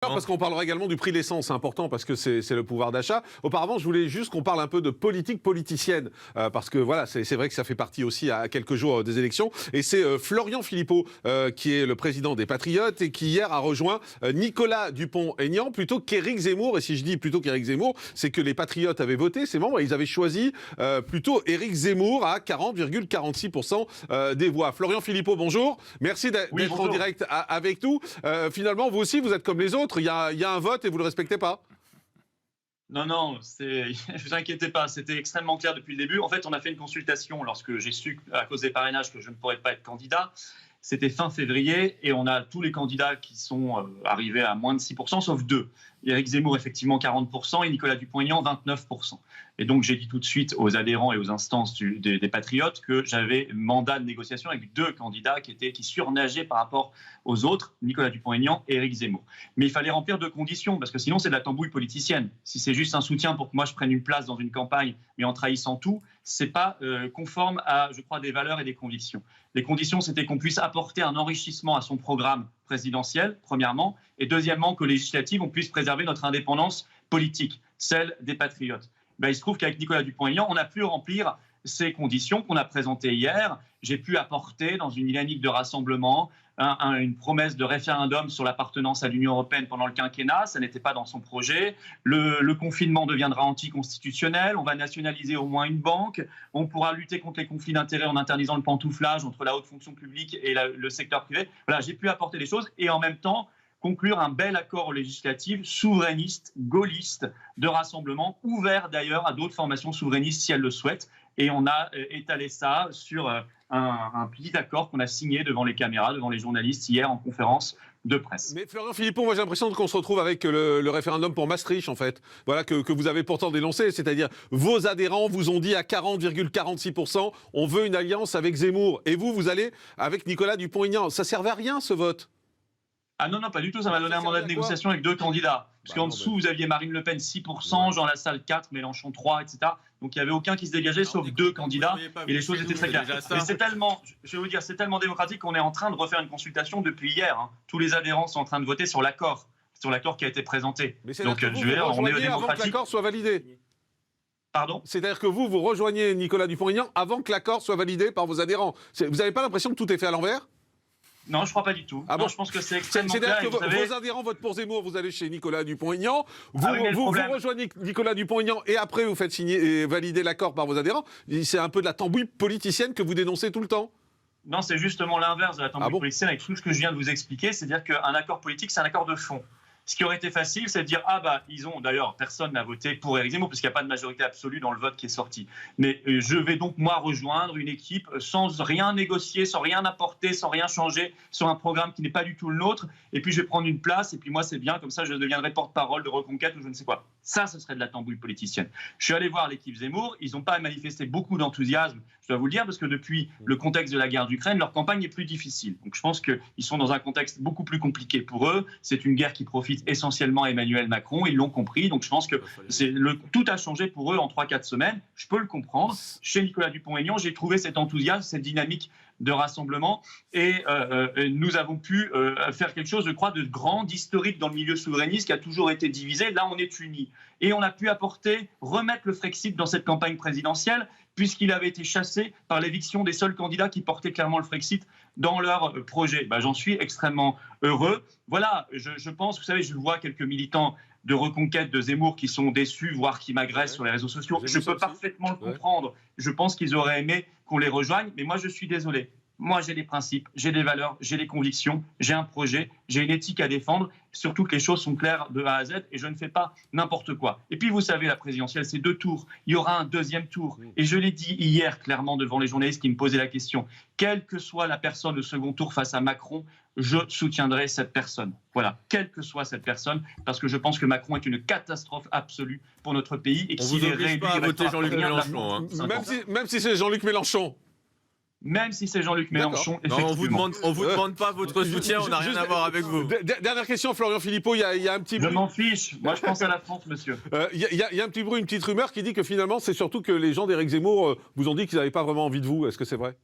Parce qu'on parlera également du prix de l'essence, c'est important parce que c'est le pouvoir d'achat. Auparavant, je voulais juste qu'on parle un peu de politique politicienne, parce que voilà, c'est vrai que ça fait partie aussi à quelques jours des élections. Et c'est Florian Philippot qui est le président des Patriotes et qui hier a rejoint Nicolas Dupont-Aignan plutôt qu'Éric Zemmour. Et si je dis plutôt qu'Éric Zemmour, c'est que les Patriotes avaient voté, ses membres, et ils avaient choisi plutôt Éric Zemmour à 40,46% des voix. Florian Philippot, bonjour. Merci d'être en direct avec nous. Finalement, vous aussi, vous êtes comme les autres. Il y a un vote et vous ne le respectez pas? Non, ne vous inquiétez pas, c'était extrêmement clair depuis le début. En fait, on a fait une consultation lorsque j'ai su, à cause des parrainages, que je ne pourrais pas être candidat. C'était fin février et on a tous les candidats qui sont arrivés à moins de 6%, sauf deux. Éric Zemmour, effectivement, 40% et Nicolas Dupont-Aignan, 29%. Et donc, j'ai dit tout de suite aux adhérents et aux instances des Patriotes que j'avais mandat de négociation avec deux candidats qui surnageaient par rapport aux autres, Nicolas Dupont-Aignan et Éric Zemmour. Mais il fallait remplir deux conditions, parce que sinon, c'est de la tambouille politicienne. Si c'est juste un soutien pour que moi, je prenne une place dans une campagne, mais en trahissant tout, c'est pas conforme à, je crois, des valeurs et des convictions. Les conditions, c'était qu'on puisse apporter un enrichissement à son programme présidentiel, premièrement, et deuxièmement, qu'aux législatives, on puisse préserver notre indépendance politique, celle des Patriotes. Il se trouve qu'avec Nicolas Dupont-Aignan, on a pu remplir ces conditions qu'on a présentées hier. J'ai pu apporter, dans une dynamique de rassemblement, une promesse de référendum sur l'appartenance à l'Union européenne pendant le quinquennat. Ça n'était pas dans son projet. Le confinement deviendra anticonstitutionnel. On va nationaliser au moins une banque. On pourra lutter contre les conflits d'intérêts en interdisant le pantouflage entre la haute fonction publique et le secteur privé. Voilà, j'ai pu apporter des choses et en même temps conclure un bel accord législatif souverainiste, gaulliste, de rassemblement, ouvert d'ailleurs à d'autres formations souverainistes si elles le souhaitent. Et on a étalé ça sur un petit accord qu'on a signé devant les caméras, devant les journalistes hier en conférence de presse. Mais Florian Philippot, moi j'ai l'impression qu'on se retrouve avec le référendum pour Maastricht en fait. Voilà que vous avez pourtant dénoncé, c'est-à-dire vos adhérents vous ont dit à 40,46%, on veut une alliance avec Zemmour. Et vous allez avec Nicolas Dupont-Aignan. Ça servait à rien ce vote? Ah non, pas du tout, ça m'a donné un mandat de négociation avec deux candidats. Parce qu'en dessous, vous aviez Marine Le Pen 6%, Jean Lassalle 4%, Mélenchon 3%, etc. Donc il n'y avait aucun qui se dégageait, sauf deux candidats, et les choses étaient très claires. Mais c'est tellement, je vais vous dire, c'est tellement démocratique qu'on est en train de refaire une consultation depuis hier. Tous les adhérents sont en train de voter sur l'accord qui a été présenté. Donc je vais dire, on est démocratique. Avant que l'accord soit validé. Pardon ? C'est-à-dire que vous rejoignez Nicolas Dupont-Aignan avant que l'accord soit validé par vos adhérents. Vous n'avez pas l'impression que tout est fait à l'envers ? Non, je ne crois pas du tout. Ah bon, je pense que c'est extrêmement clair. C'est-à-dire que vos adhérents votent pour Zemmour, vous allez chez Nicolas Dupont-Aignan, vous rejoignez Nicolas Dupont-Aignan et après vous faites signer et valider l'accord par vos adhérents. C'est un peu de la tambouille politicienne que vous dénoncez tout le temps. Non, c'est justement l'inverse de la tambouille politicienne avec tout ce que je viens de vous expliquer. C'est-à-dire qu'un accord politique, c'est un accord de fond. Ce qui aurait été facile, c'est de dire d'ailleurs, personne n'a voté pour Éric Zemmour, puisqu'il n'y a pas de majorité absolue dans le vote qui est sorti. Mais je vais donc, moi, rejoindre une équipe sans rien négocier, sans rien apporter, sans rien changer, sur un programme qui n'est pas du tout le nôtre. Et puis, je vais prendre une place, et puis moi, c'est bien, comme ça, je deviendrai porte-parole de Reconquête ou je ne sais quoi. Ça, ce serait de la tambouille politicienne. Je suis allé voir l'équipe Zemmour, ils n'ont pas manifesté beaucoup d'enthousiasme, je dois vous le dire, parce que depuis le contexte de la guerre d'Ukraine, leur campagne est plus difficile. Donc, je pense qu'ils sont dans un contexte beaucoup plus compliqué pour eux. C'est une guerre qui profite essentiellement à Emmanuel Macron, ils l'ont compris, donc je pense que tout a changé pour eux en 3-4 semaines, je peux le comprendre. Chez Nicolas Dupont-Aignan, j'ai trouvé cet enthousiasme, cette dynamique de rassemblement, et nous avons pu faire quelque chose, je crois, de grand, d'historique dans le milieu souverainiste qui a toujours été divisé. Là, on est unis. Et on a pu remettre le Frexit dans cette campagne présidentielle, puisqu'il avait été chassé par l'éviction des seuls candidats qui portaient clairement le Frexit dans leur projet. J'en suis extrêmement heureux. Voilà, je pense, vous savez, je vois quelques militants de Reconquête de Zemmour qui sont déçus, voire qui m'agressent sur les réseaux sociaux. Je peux parfaitement le comprendre. Je pense qu'ils auraient aimé qu'on les rejoigne, mais moi, je suis désolé. Moi, j'ai des principes, j'ai des valeurs, j'ai des convictions, j'ai un projet, j'ai une éthique à défendre, surtout que les choses sont claires de A à Z et je ne fais pas n'importe quoi. Et puis, vous savez, la présidentielle, c'est 2 tours. Il y aura un deuxième tour. Et je l'ai dit hier clairement devant les journalistes qui me posaient la question. Quelle que soit la personne au second tour face à Macron, je soutiendrai cette personne. Voilà, quelle que soit cette personne, parce que je pense que Macron est une catastrophe absolue pour notre pays. Et on vous oblige pas à voter Jean-Luc Mélenchon. Même si c'est Jean-Luc Mélenchon. Même si c'est Jean-Luc Mélenchon, effectivement. On vous demande pas votre soutien, on n'a rien à voir avec vous. Dernière question, Florian Philippot, il y a un petit bruit. Je m'en fiche, moi je pense à la France, monsieur. Il y a un petit bruit, une petite rumeur qui dit que finalement, c'est surtout que les gens d'Éric Zemmour vous ont dit qu'ils n'avaient pas vraiment envie de vous. Est-ce que c'est vrai ?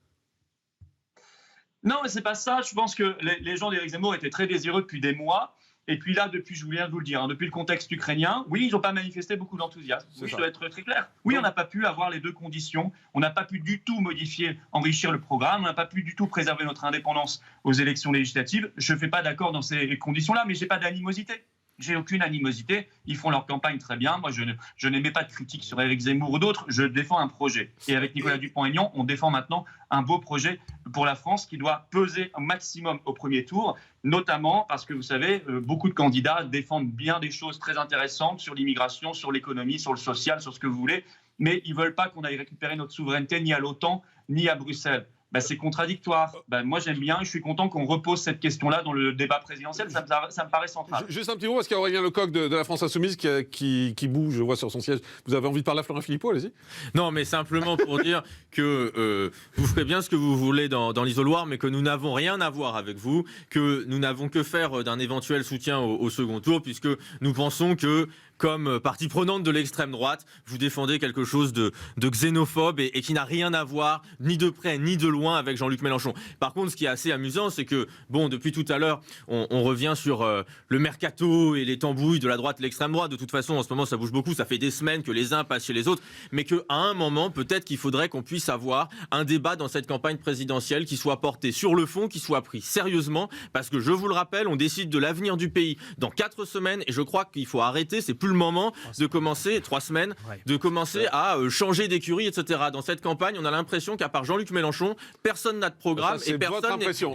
Non, mais c'est pas ça. Je pense que les gens d'Éric Zemmour étaient très désireux depuis des mois. Et puis là, depuis, je viens de vous le dire, hein, depuis le contexte ukrainien, oui, ils n'ont pas manifesté beaucoup d'enthousiasme. Oui, je dois être très clair. Oui, on n'a pas pu avoir les deux conditions. On n'a pas pu du tout modifier, enrichir le programme. On n'a pas pu du tout préserver notre indépendance aux élections législatives. Je ne fais pas d'accord dans ces conditions-là, mais je n'ai pas d'animosité. J'ai aucune animosité. Ils font leur campagne très bien. Moi, je n'émets pas de critiques sur Éric Zemmour ou d'autres. Je défends un projet. Et avec Nicolas Dupont-Aignan, on défend maintenant un beau projet pour la France qui doit peser un maximum au premier tour, notamment parce que, vous savez, beaucoup de candidats défendent bien des choses très intéressantes sur l'immigration, sur l'économie, sur le social, sur ce que vous voulez, mais ils ne veulent pas qu'on aille récupérer notre souveraineté ni à l'OTAN, ni à Bruxelles. C'est contradictoire. Moi, j'aime bien et je suis content qu'on repose cette question-là dans le débat présidentiel. Ça me paraît central. Juste un petit mot, parce qu'il y a Aurélien Lecoq de la France Insoumise qui bouge, je vois sur son siège. Vous avez envie de parler à Florian Philippot, allez-y. Non, mais simplement pour dire que vous ferez bien ce que vous voulez dans l'isoloir, mais que nous n'avons rien à voir avec vous, que nous n'avons que faire d'un éventuel soutien au second tour, puisque nous pensons que, comme partie prenante de l'extrême droite, vous défendez quelque chose de xénophobe et qui n'a rien à voir, ni de près ni de loin, avec Jean-Luc Mélenchon. Par contre, ce qui est assez amusant, c'est que, depuis tout à l'heure, on revient sur le mercato et les tambouilles de la droite et l'extrême droite. De toute façon, en ce moment, ça bouge beaucoup. Ça fait des semaines que les uns passent chez les autres. Mais qu'à un moment, peut-être qu'il faudrait qu'on puisse avoir un débat dans cette campagne présidentielle qui soit porté sur le fond, qui soit pris sérieusement. Parce que, je vous le rappelle, on décide de l'avenir du pays dans 4 semaines. Et je crois qu'il faut arrêter. C'est plus le moment de commencer, 3 semaines, de commencer à changer d'écurie, etc. Dans cette campagne, on a l'impression qu'à part Jean-Luc Mélenchon, personne n'a de programme et personne. C'est votre impression.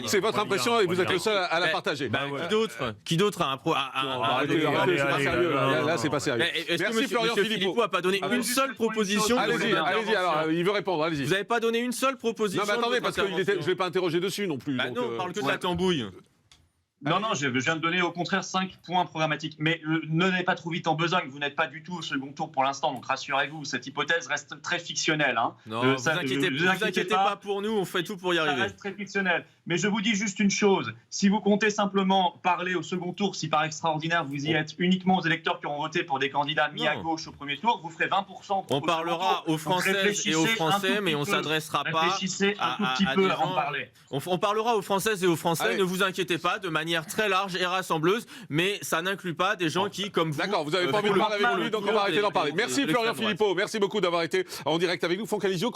C'est votre impression et vous êtes le seul à la partager. Qui d'autre a un programme? Là, c'est pas sérieux. Est-ce que M. Philippot n'a pas donné une seule proposition? Allez-y, alors, il veut répondre, allez-y. Vous n'avez pas donné une seule proposition? Non, mais attendez, parce que je ne l'ai pas interrogé dessus non plus. Non, on parle que de la tambouille. Non, je viens de donner au contraire 5 points programmatiques. Mais ne n'allez pas trop vite en besogne. Vous n'êtes pas du tout au second tour pour l'instant, donc rassurez-vous, cette hypothèse reste très fictionnelle. Hein. Non, vous inquiétez pas pour nous, on fait tout pour y arriver. Ça reste très fictionnel. Mais je vous dis juste une chose, si vous comptez simplement parler au second tour, si par extraordinaire vous y êtes uniquement aux électeurs qui auront voté pour des candidats mis à gauche au premier tour, vous ferez 20%. On parlera aux Françaises et aux Français, mais on ne s'adressera pas réfléchissez un tout petit peu avant de parler. On parlera aux Françaises et aux Français, ne vous inquiétez pas, de manière très large et rassembleuse, mais ça n'inclut pas des gens qui, comme vous... D'accord, vous n'avez pas envie de parler avec lui, donc on va arrêter d'en parler. Merci Florian Philippot, merci beaucoup d'avoir été en direct avec nous. Foncalisio,